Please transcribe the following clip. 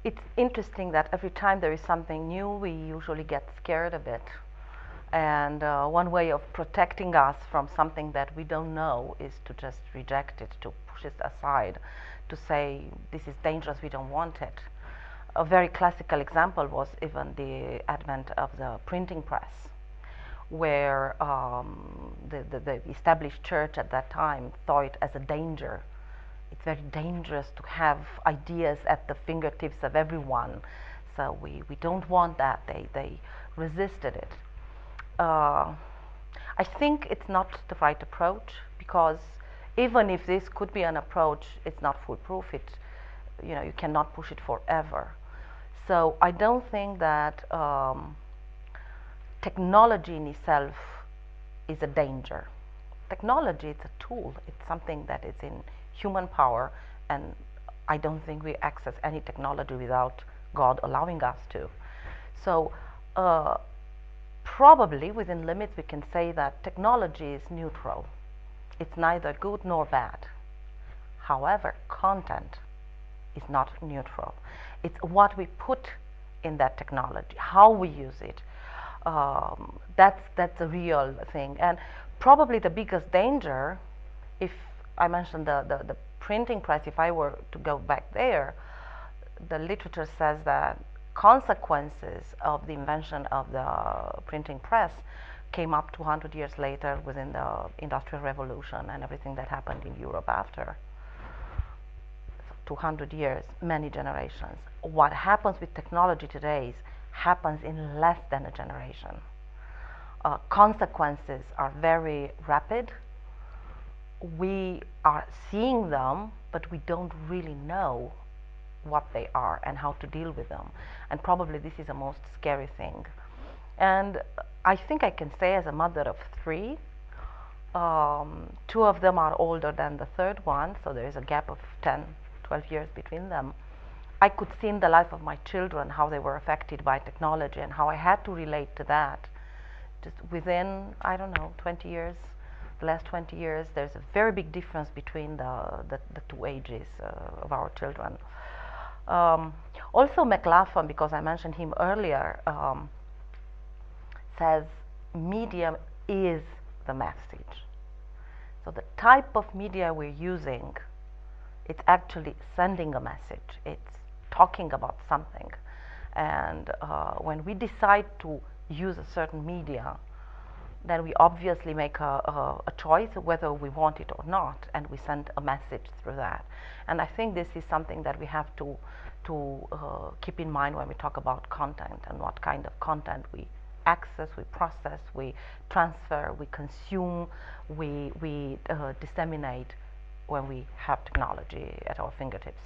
It's interesting that every time there is something new, we usually get scared a bit. And one way of protecting us from something that we don't know is to just reject it, to push it aside, to say, this is dangerous, we don't want it. A very classical example was even the advent of the printing press, where the established church at that time saw it as a danger. It's very dangerous to have ideas at the fingertips of everyone, so we don't want that. They resisted it. I think it's not the right approach, because even if this could be an approach, it's not foolproof. You cannot push it forever. So I don't think that technology in itself is a danger. Technology is a tool. It's something that is in human power, and I don't think we access any technology without God allowing us to. So probably within limits we can say that technology is neutral. It's neither good nor bad. However, content is not neutral. It's what we put in that technology, how we use it. That's a real thing. And probably the biggest danger, if I mentioned the printing press, if I were to go back there, the literature says that consequences of the invention of the printing press came up 200 years later within the Industrial Revolution and everything that happened in Europe after. 200 years, many generations. What happens with technology today happens in less than a generation. Consequences are very rapid. We are seeing them, but we don't really know what they are and how to deal with them. And probably this is the most scary thing. And I think I can say, as a mother of three, two of them are older than the third one, so there is a gap of 10, 12 years between them. I could see in the life of my children how they were affected by technology and how I had to relate to that. Just within, I don't know, 20 years, the last 20 years, there's a very big difference between the two ages of our children. Also, McLaughlin, because I mentioned him earlier, says media is the message. So the type of media we're using, it's actually sending a message. It's talking about something. And when we decide to use a certain media, then we obviously make a choice whether we want it or not, and we send a message through that. And I think this is something that we have to keep in mind when we talk about content and what kind of content we access, we process, we transfer, we consume, we disseminate when we have technology at our fingertips.